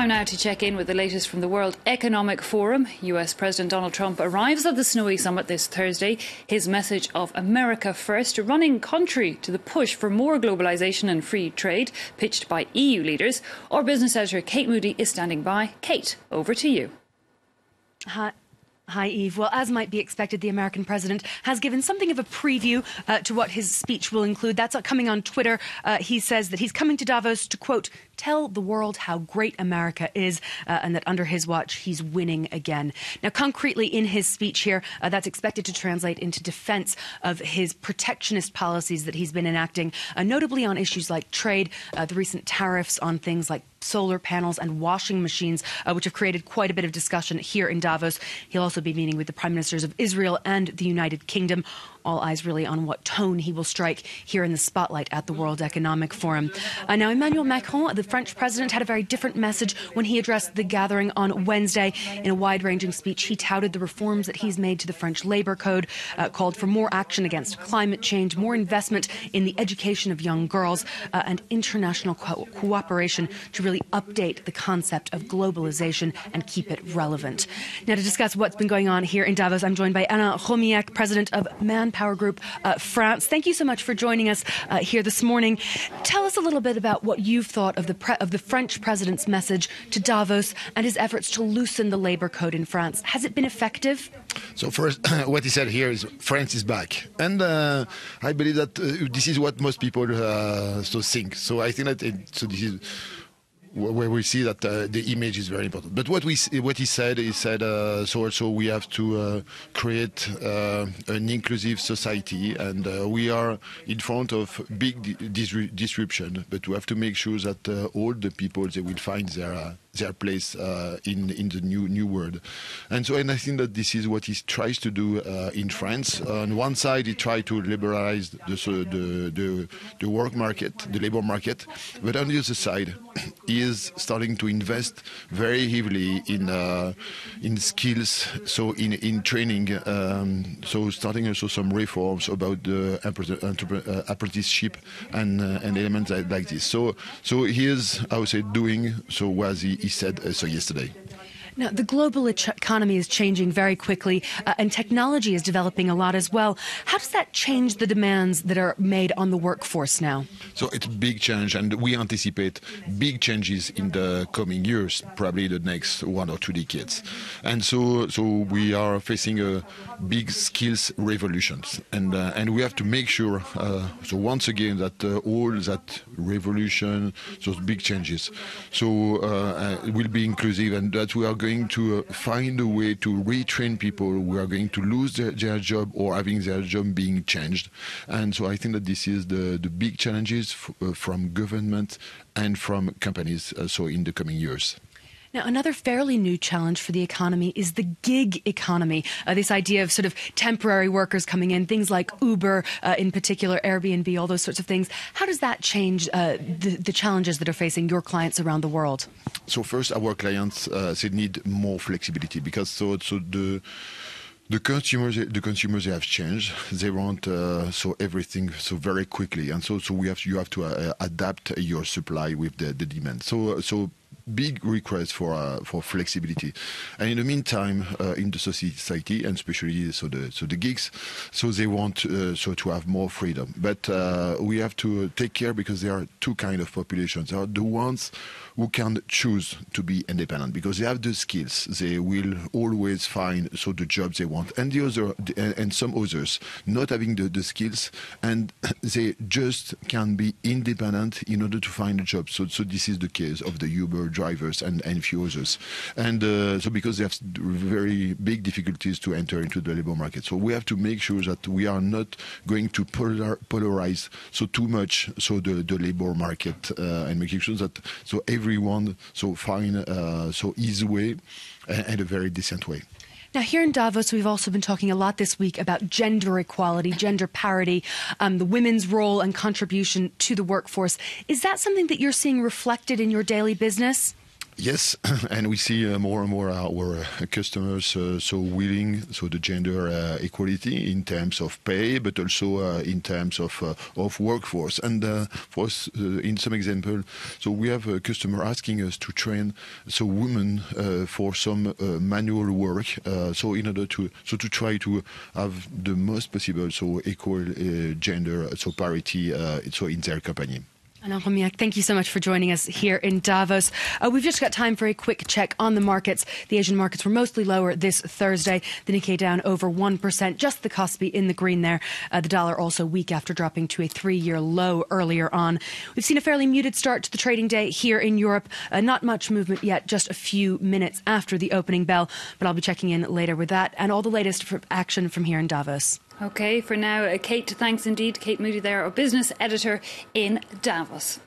Time now to check in with the latest from the World Economic Forum. US President Donald Trump arrives at the snowy summit this Thursday. His message of America first, running contrary to the push for more globalisation and free trade pitched by EU leaders. Our business editor Kate Moody is standing by. Kate, over to you. Hi, Eve. Well, as might be expected, the American president has given something of a preview to what his speech will include. That's coming on Twitter. He says that he's coming to Davos to, quote, tell the world how great America is, and that under his watch, he's winning again. Now, concretely in his speech here, that's expected to translate into defense of his protectionist policies that he's been enacting, notably on issues like trade, the recent tariffs on things like solar panels and washing machines, which have created quite a bit of discussion here in Davos. He'll also be meeting with the prime ministers of Israel and the United Kingdom. All eyes really on what tone he will strike here in the spotlight at the World Economic Forum. Now, Emmanuel Macron, the French president, had a very different message when he addressed the gathering on Wednesday. In a wide-ranging speech, he touted the reforms that he's made to the French Labour Code, called for more action against climate change, more investment in the education of young girls, and international cooperation to really update the concept of globalization and keep it relevant. Now, to discuss what's been going on here in Davos, I'm joined by Alain, Roumilhac, president of ManPowerGroup France. Thank you so much for joining us here this morning. Tell us a little bit about what you've thought of the French president's message to Davos and his efforts to loosen the labour code in France. Has it been effective? So first, what he said here is France is back. And I believe that this is what most people think. So I think that this is where we see that the image is very important. But what he said, so also we have to create an inclusive society, and we are in front of big disruption. But we have to make sure that all the people, they will find their place in the new world. And I think that this is what he tries to do in France. On one side, he tried to liberalize the work market, the labor market, but on the other side, he is starting to invest very heavily in skills, so in training. So starting also some reforms about the apprenticeship and elements like this. So he is, I would say, doing so as he said so yesterday. Now, the global economy is changing very quickly, and technology is developing a lot as well. How does that change the demands that are made on the workforce now? So it's a big change, and we anticipate big changes in the coming years, probably the next 1 or 2 decades. And so we are facing a big skills revolution, and we have to make sure, so once again, that all that revolution, those big changes, will be inclusive, and that we are going to find a way to retrain people who are going to lose their job or having their job being changed. And so I think that this is the big challenges from government and from companies in the coming years. Now, another fairly new challenge for the economy is the gig economy, this idea of sort of temporary workers coming in, things like Uber, in particular, Airbnb, all those sorts of things. How does that change the challenges that are facing your clients around the world? So first, our clients they need more flexibility because the consumers they have changed. They want everything very quickly, and you have to adapt your supply with the demand. So big request for flexibility, and in the meantime, in the society, and especially the gigs, they want to have more freedom. But we have to take care because there are two kinds of populations. There are the ones who can choose to be independent because they have the skills. They will always find the jobs they want, and some others not having the skills, and they just can be independent in order to find a job. So this is the case of the Uber drivers and few others, and because they have very big difficulties to enter into the labor market. So we have to make sure that we are not going to polarize too much the labor market, and making sure that everyone find his way and a very decent way. Now, here in Davos, we've also been talking a lot this week about gender equality, gender parity, the women's role and contribution to the workforce. Is that something that you're seeing reflected in your daily business? Yes, and we see more and more our customers so willing, so the gender equality in terms of pay, but also in terms of workforce. And for us, in some example, so we have a customer asking us to train so women for some manual work, so in order to try to have the most possible so equal gender so parity so in their company. Alain Roumilhac, thank you so much for joining us here in Davos. We've just got time for a quick check on the markets. The Asian markets were mostly lower this Thursday. The Nikkei down over 1%, just the Kospi in the green there. The dollar also weak after dropping to a 3-year low earlier on. We've seen a fairly muted start to the trading day here in Europe. Not much movement yet, just a few minutes after the opening bell. But I'll be checking in later with that and all the latest action from here in Davos. OK, for now, Kate, thanks indeed. Kate Moody there, our business editor in Davos.